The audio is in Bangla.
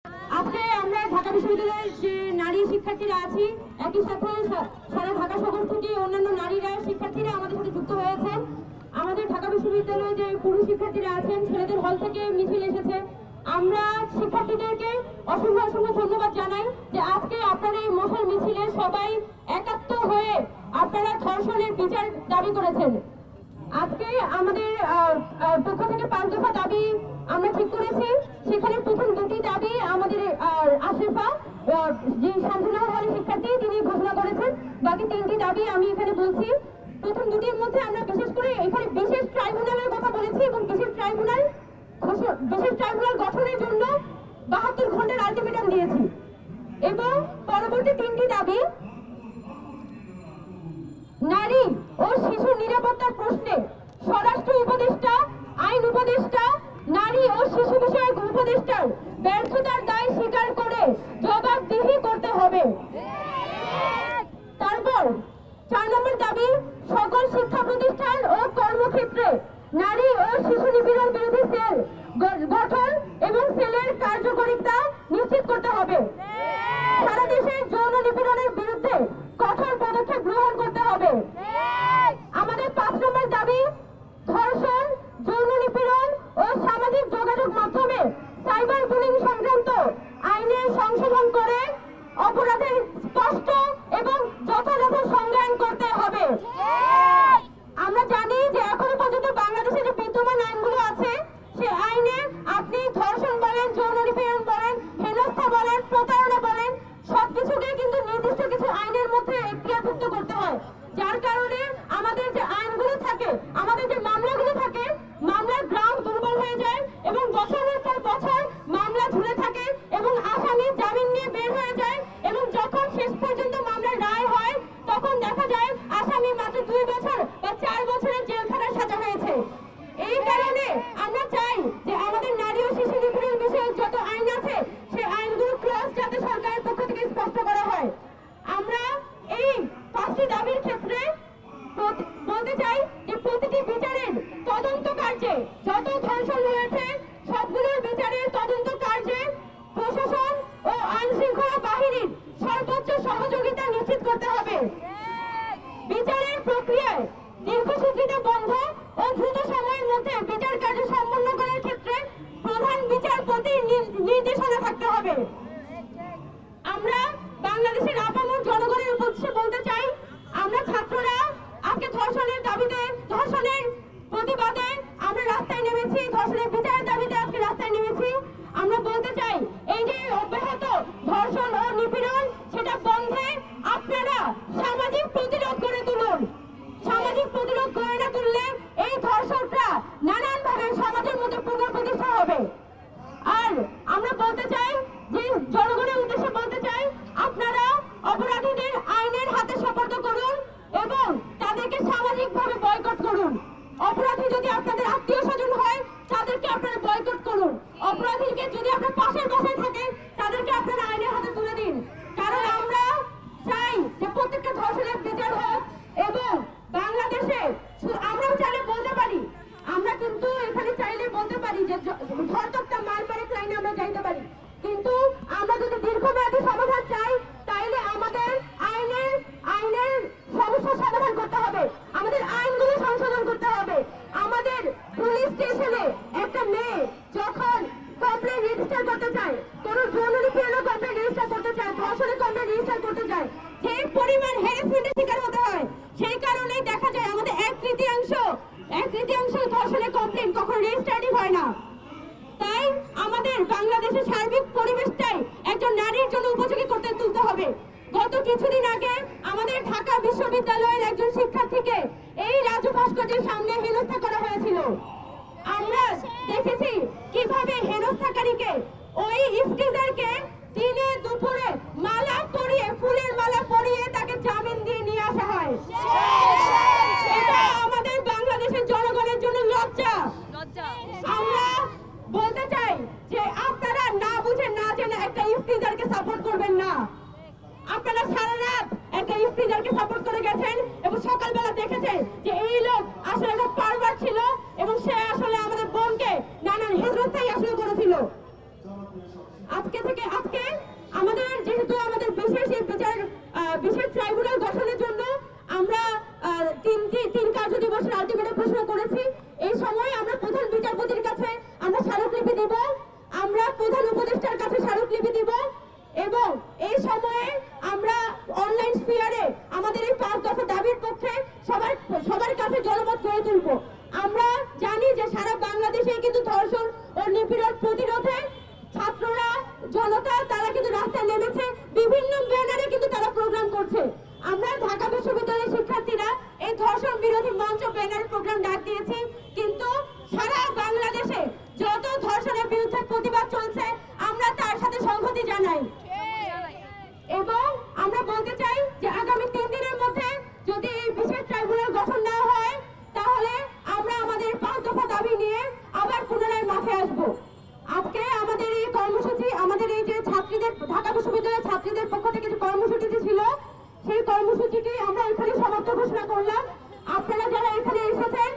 আজকে আমরা ঢাকা বিশ্ববিদ্যালয়ের যে নারী শিক্ষার্থীরা আছি, একই সাথে সারা ঢাকা শহর থেকে অন্যান্য নারীরা শিক্ষার্থীরা আমাদের সাথে যুক্ত হয়েছেন। আমাদের ঢাকা বিশ্ববিদ্যালয়ে যে পুরুষ শিক্ষার্থীরা আছেন, ছেলেদের হল থেকে মিছিল এসেছে। আমরা শিক্ষার্থীদেরকে অসংখ্য অসংখ্য ধন্যবাদ জানাই যে আজকে আপনারা এই মশাল মিছিলে সবাই একাত্ম হয়ে আপনারা ধর্ষণের বিচার দাবি করেছেন। আজকে আমাদের পক্ষ থেকে 5 দফা দাবি আমরা ঠিক করেছি। সেখানে প্রথম 2টি দাবি আমাদের আশরাফা যে শামসুন্নাহার হলের শিক্ষার্থী তিনি ঘোষণা করেছেন। বাকি 3টি দাবি আমি এখানে বলছি। প্রথম 2টির মধ্যে আমরা বিশেষ করে এখানে বিশেষ ট্রাইব্যুনালের কথা বলেছি এবং বিশেষ ট্রাইব্যুনাল গঠনের জন্য 72 ঘন্টার আলটিমেটাম দিয়েছি। এবং পরবর্তী 3টি দাবি, নারী ও শিশু নিরাপত্তার প্রশ্নে স্বরাষ্ট্র উপদেষ্টা, আইন উপদেষ্টা, নারী ও শিশু বিষয়ক উপদেষ্টার ব্যর্থতার দায় স্বীকার করে জবাবদিহি করতে হবে। তারপর 4 নম্বর দাবি, সকল শিক্ষা প্রতিষ্ঠান ও কর্মক্ষেত্রে নারী ও শিশু নিপীড়ন বিরোধী সেল গঠন এবং সেলের কার্যকারিতা নিশ্চিত করতে হবে। সারা দেশে যৌন নিপীড়নের বিরুদ্ধে কঠোর পদক্ষেপ গ্রহণ করতে হবে। আমাদের 5 নম্বর দাবি, ধর্ষণ, যৌন নিপীড়ন ও সামাজিক যোগাযোগ মাধ্যমে সাইবার বুলিং সংক্রান্ত আইনের সংশোধন করে অপরাধের স্পষ্ট এবং যথাযথ সংজ্ঞায়ন করতে হবে। আমরা জানি যে এখনো পর্যন্ত বাংলাদেশে যে বিদ্যমান আইনগুলো আছে, সে আইনে আপনি ধর্ষণ বলেন, যৌন নিপীড়ন বলেন, হেনস্থা বলেন, প্রতারণা বলেন, সবকিছুকে কিন্তু নির্দিষ্ট কিছু আইনের মধ্যে এখতিয়ারভুক্ত করতে হয়। যার কারণে আমাদের যে আইনগুলো থাকে, আমাদের যে মামলাগুলো থাকে, মামলার গ্রাউন্ড দুর্বল হয়ে যায় এবং বছরের পর বছর মামলা ঝুলে থাকে এবং আসামি জামিন নিয়ে বের হয়ে যায় এবং যখন শেষ পর্যন্ত মামলার রায় হয় তখন দেখা যায় আসামি মাত্র 2 বছর বা 4 বছরের জেলখানার সাজা হয়েছে। এই কারণে আমরা চাই যে আমাদের নারী ও শিশু নিপীড়ন বিষয়ক যত আইন আছে, সেই আইনগুলো ক্লজ যাতে সরকারের পক্ষ থেকে স্পষ্ট করা হয়। আমরা এই 5টি দাবির ক্ষেত্রে বলতে চাই যে প্রতিটি বিচারের তদন্ত কার্যে যত ধর্ষণ হয়েছে সবগুলোর বিচারের তদন্ত কার্যে প্রশাসন ও আইন শৃঙ্খলা বাহিনীর সর্বোচ্চ সহযোগিতা নিশ্চিত করতে হবে। বিচারের প্রক্রিয়ায় দীর্ঘসূত্রিতা বন্ধ ও দ্রুত সময়ের মধ্যে বিচার কার্য সম্পন্ন করার ক্ষেত্রে প্রধান বিচারপতির নির্দেশনা থাকতে হবে। আমরা বাংলাদেশের আপামর জনগণের উদ্দেশ্যে বলতে চাই, আমরা ছাত্ররা আজকে ধর্ষণের দাবিতে, ধর্ষণের প্রতিবাদে আমরা রাস্তায় নেমেছি, ধর্ষণের বিচারের দাবিতে আজকে রাস্তায় নেমেছি। আমরা বলতে চাই, এই যে অব্যাহত ধর্ষণ ও নিপীড়ন, সেটা বন্ধে আপনারা সামাজিক প্রতিরোধ গড়ে তুলুন। সামাজিক প্রতিরোধ গড়ে না তুললে এই ধর্ষকরা নানানভাবে সমাজের মধ্যে পুনঃপ্রতিষ্ঠা হবে। আর আমরা বলতে চাই যে জনগণের উদ্দেশ্যে বলতে চাই, আপনারা অপরাধীদের আইনের হাতে সোপর্দ করুন এবং তাদেরকে সামাজিকভাবে বয়কট করুন। অপরাধী যদি আপনাদের আত্মীয় স্বজন হয়, তাদেরকে আপনারা বয়কট করুন। অপরাধীকে যদি আপনার পাশের বাসায় থাকে, তাদেরকে আপনারা আইনের হাতে তুলে দিন। কারণ আমরা চাই যে প্রত্যেকটা ধর্ষণের বিচার হোক এবং বাংলাদেশে আমরাও চাইলে বলতে পারি, আমরা কিন্তু এখানে চাইলে বলতে পারি যে ধর্ষকটা মার পারে লাইনে আমরা যাইতে পারি, কিন্তু আমরা যদি দীর্ঘমেয়াদী সমাধান চাই তাইলে আমাদের আইনের সমস্যার সমাধান করতে হবে, আমাদের আইনগুলো সংশোধন করতে হবে। আমাদের পুলিশ স্টেশনে একটা মেয়ে যখন কমপ্লেন রেজিস্টার করতে চায়, কোনো যৌন নিপীড়নের কমপ্লেন রেজিস্টার করতে চায়, ধর্ষণের কমপ্লেন রেজিস্টার করতে চায়, যে পরিমাণ হ্যারাসমেন্টের শিকার হতে হয়, সেই কারণেই দেখা যায় আমাদের 1/3 ধর্ষণের কমপ্লেন কখনো রেজিস্টারই হয় না। তাই আমাদের বাংলাদেশের সার্বিক পরিবেশটাই একজন নারীর জন্য উপযোগী করতে তুলতে হবে। গত কিছুদিন আগে আমাদের ঢাকা বিশ্ববিদ্যালয়ের একজন শিক্ষার্থীকে এই রাজু ভাস্কর্যের সামনে হেনস্থা করা হয়েছিল। আমরা দেখেছি কিভাবে হেনস্থাকারীকে, ওই ইফতিজারকে দিনে দুপুরে মালা পরিয়ে, ফুলের মালা পরিয়ে তাকে জামিন দিয়ে নিয়ে আসা হয়। এটা আমাদের বাংলাদেশের জনগণের জন্য লজ্জা। আমরা বলতে চাই যে আপনারা না বুঝে না জেনে একটা ইফতিজারকে সাপোর্ট করবেন না। আপনারা সারা রাত একটা ইফতিজারকে সাপোর্ট করে গেছেন এবং সকালবেলা দেখেছেন যে এই লোক আসলে একটা পারভার্ট ছিল এবং সে আসলে আমাদের বোনকে নানান হেনস্থাই আসলে করেছিল। আজকে আমাদের যেহেতু আমাদের বিশেষ এই বিশেষ ট্রাইব্যুনাল গঠনের জন্য আমরা তিন কার্য দিবসের আলটিমেটাম ঘোষণা করেছি। এই সময় আমরা প্রধান বিচারপতির কাছে আমরা স্মারকলিপি দিব, আমরা প্রধান উপদেষ্টার কাছে স্মারকলিপি দিব এবং এই সময়ে আমরা অনলাইন স্ফিয়ারে আমাদের এই 5 দফা দাবির পক্ষে সবার কাছে জনমত গড়ে তুলব। আমরা জানি যে সারা বাংলাদেশে কিন্তু ধর্ষণ ও নিপীড়ন প্রতিরোধে ছাত্ররা জনতা তারা কিন্তু রাস্তায় নেমেছে, বিভিন্ন ব্যানারে কিন্তু তারা প্রোগ্রাম করছে। আমরা ঢাকা বিশ্ববিদ্যালয়ের শিক্ষার্থীরা এই ধর্ষণ বিরোধী মঞ্চ ব্যানার প্রোগ্রাম ডাক দিয়েছি, কিন্তু সারা বাংলাদেশে যত ধর্ষণের বিরুদ্ধে প্রতিবাদ চলছে আমরা তার সাথে সংহতি জানাই এবং আমরা বলতে চাই যে আগামী 3 দিনের মধ্যে যদি এই বিশেষ ট্রাইব্যুনাল গঠন না হয় তাহলে আমরা আমাদের 5 দফা দাবি নিয়ে আবার পুনরায় মাঠে আসব। আজকে আমাদের এই কর্মসূচি আমাদের এই যে ছাত্রীদের ঢাকা বিশ্ববিদ্যালয়ের ছাত্রীদের পক্ষ থেকে যে কর্মসূচিটি ছিল সেই কর্মসূচিটি আমরা এখানে সমাপ্ত ঘোষণা করলাম। আপনারা যারা এখানে এসেছেন